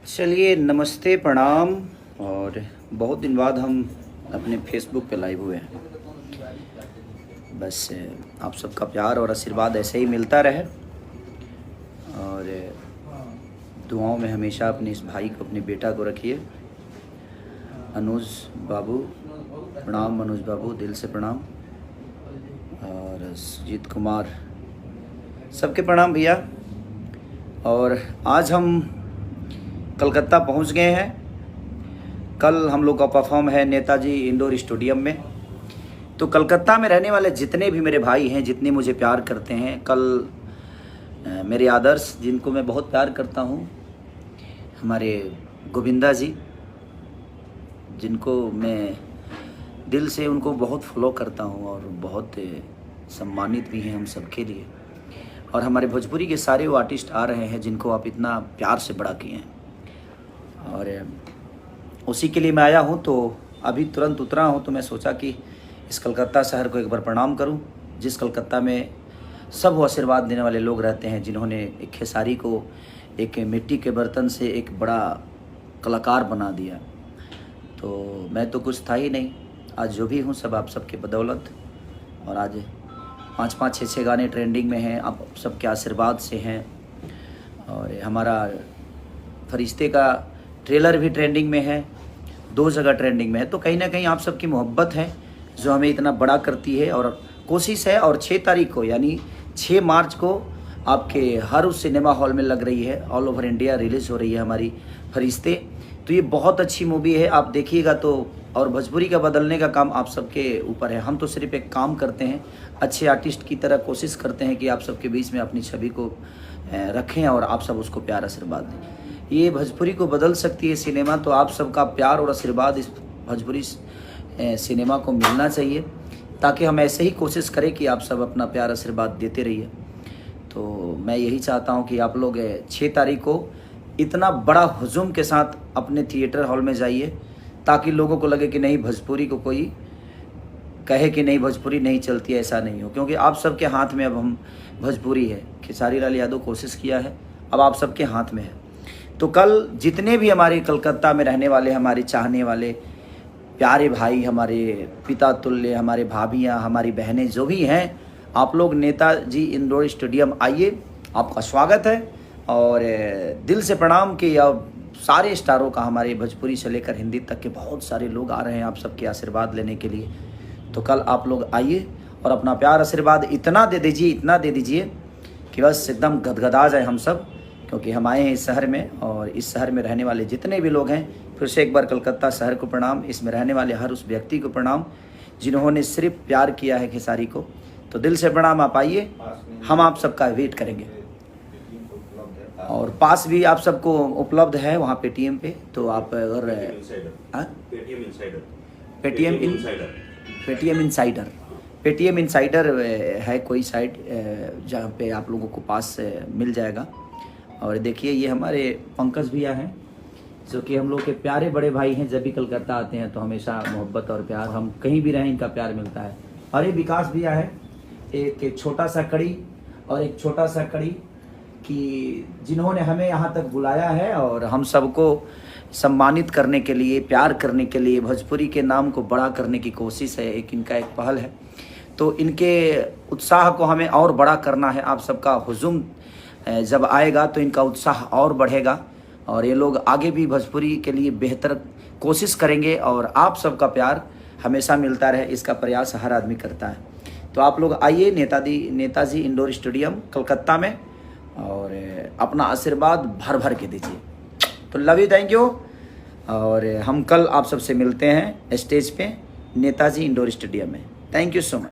चलिए नमस्ते प्रणाम। और बहुत दिन बाद हम अपने फेसबुक पे लाइव हुए हैं। बस आप सबका प्यार और आशीर्वाद ऐसे ही मिलता रहे और दुआओं में हमेशा अपने इस भाई को, अपने बेटा को रखिए। अनुज बाबू प्रणाम, अनुज बाबू दिल से प्रणाम। और सुजीत कुमार सबके प्रणाम भैया। और आज हम कलकत्ता पहुंच गए हैं। कल हम लोग का परफॉर्म है नेताजी इंडोर स्टेडियम में। तो कलकत्ता में रहने वाले जितने भी मेरे भाई हैं, जितने मुझे प्यार करते हैं, कल मेरे आदर्श जिनको मैं बहुत प्यार करता हूं, हमारे गोविंदा जी जिनको मैं दिल से उनको बहुत फॉलो करता हूं और बहुत सम्मानित भी हैं हम सबके लिए। और हमारे भोजपुरी के सारे वो आर्टिस्ट आ रहे हैं जिनको आप इतना प्यार से बड़ा किए हैं और उसी के लिए मैं आया हूँ। तो अभी तुरंत उतरा हूँ तो मैं सोचा कि इस कलकत्ता शहर को एक बार प्रणाम करूँ, जिस कलकत्ता में सब वो आशीर्वाद देने वाले लोग रहते हैं, जिन्होंने एक खेसारी को एक मिट्टी के बर्तन से एक बड़ा कलाकार बना दिया। तो मैं तो कुछ था ही नहीं, आज जो भी हूँ सब आप सबके बदौलत। और आज 5-5, 6-6 गाने ट्रेंडिंग में हैं, आप सबके आशीर्वाद से हैं। और हमारा फरिश्ते का ट्रेलर भी ट्रेंडिंग में है, 2 जगह ट्रेंडिंग में है। तो कहीं ना कहीं आप सबकी मोहब्बत है जो हमें इतना बड़ा करती है। और कोशिश है, और 6 तारीख को यानी 6 मार्च को आपके हर उस सिनेमा हॉल में लग रही है, ऑल ओवर इंडिया रिलीज़ हो रही है हमारी फरिश्ते। तो ये बहुत अच्छी मूवी है, आप देखिएगा तो। और भोजपुरी का बदलने का काम आप सबके ऊपर है। हम तो सिर्फ एक काम करते हैं, अच्छे आर्टिस्ट की तरह कोशिश करते हैं कि आप सबके बीच में अपनी छवि को रखें और आप सब उसको प्यार आशीर्वाद दें। ये भोजपुरी को बदल सकती है सिनेमा, तो आप सबका प्यार और आशीर्वाद इस भोजपुरी सिनेमा को मिलना चाहिए, ताकि हम ऐसे ही कोशिश करें कि आप सब अपना प्यार आशीर्वाद देते रहिए। तो मैं यही चाहता हूं कि आप लोग 6 तारीख को इतना बड़ा हुजूम के साथ अपने थिएटर हॉल में जाइए, ताकि लोगों को लगे कि नहीं भोजपुरी को कोई कहे कि नहीं भोजपुरी नहीं चलती है, ऐसा नहीं हो। क्योंकि आप सबके हाथ में अब हम भोजपुरी है, खेसारी लाल यादव कोशिश किया है, अब आप सबके हाथ में है। तो कल जितने भी हमारे कलकत्ता में रहने वाले, हमारे चाहने वाले प्यारे भाई, हमारे पिता तुल्य, हमारे भाभियाँ, हमारी बहनें जो भी हैं, आप लोग नेताजी इंडोर स्टेडियम आइए, आपका स्वागत है। और दिल से प्रणाम कि अब सारे स्टारों का, हमारे भोजपुरी से लेकर हिंदी तक के बहुत सारे लोग आ रहे हैं आप सबके आशीर्वाद लेने के लिए। तो कल आप लोग आइए और अपना प्यार आशीर्वाद इतना दे दीजिए, इतना दे दीजिए कि बस एकदम गदगदा जाए हम सब। क्योंकि हम आए हैं इस शहर में, और इस शहर में रहने वाले जितने भी लोग हैं, फिर से एक बार कलकत्ता शहर को प्रणाम, इसमें रहने वाले हर उस व्यक्ति को प्रणाम जिन्होंने सिर्फ प्यार किया है खेसारी को। तो दिल से प्रणाम, आप आइए, हम आप सबका वेट करेंगे। और पास भी आप सबको उपलब्ध है वहाँ पेटीएम पे। तो आप अगर पेटीएम इनसाइडर है कोई साइट जहाँ पे आप लोगों को पास मिल जाएगा। और देखिए ये हमारे पंकज भैया हैं, जो कि हम लोग के प्यारे बड़े भाई हैं। जब भी कलकत्ता आते हैं तो हमेशा मोहब्बत और प्यार, हम कहीं भी रहें इनका प्यार मिलता है। और ये विकास भैया है, एक छोटा सा कड़ी और एक छोटा सा कड़ी कि जिन्होंने हमें यहाँ तक बुलाया है और हम सबको सम्मानित करने के लिए, प्यार करने के लिए, भोजपुरी के नाम को बड़ा करने की कोशिश है। एक इनका एक पहल है। तो इनके उत्साह को हमें और बड़ा करना है। आप सबका हुजूम जब आएगा तो इनका उत्साह और बढ़ेगा, और ये लोग आगे भी भोजपुरी के लिए बेहतर कोशिश करेंगे। और आप सबका प्यार हमेशा मिलता रहे, इसका प्रयास हर आदमी करता है। तो आप लोग आइए नेताजी इंडोर स्टेडियम कलकत्ता में, और अपना आशीर्वाद भर भर के दीजिए। तो लव यू, थैंक यू। और हम कल आप सबसे मिलते हैं स्टेज पे नेताजी इंडोर स्टेडियम में। Thank you so much.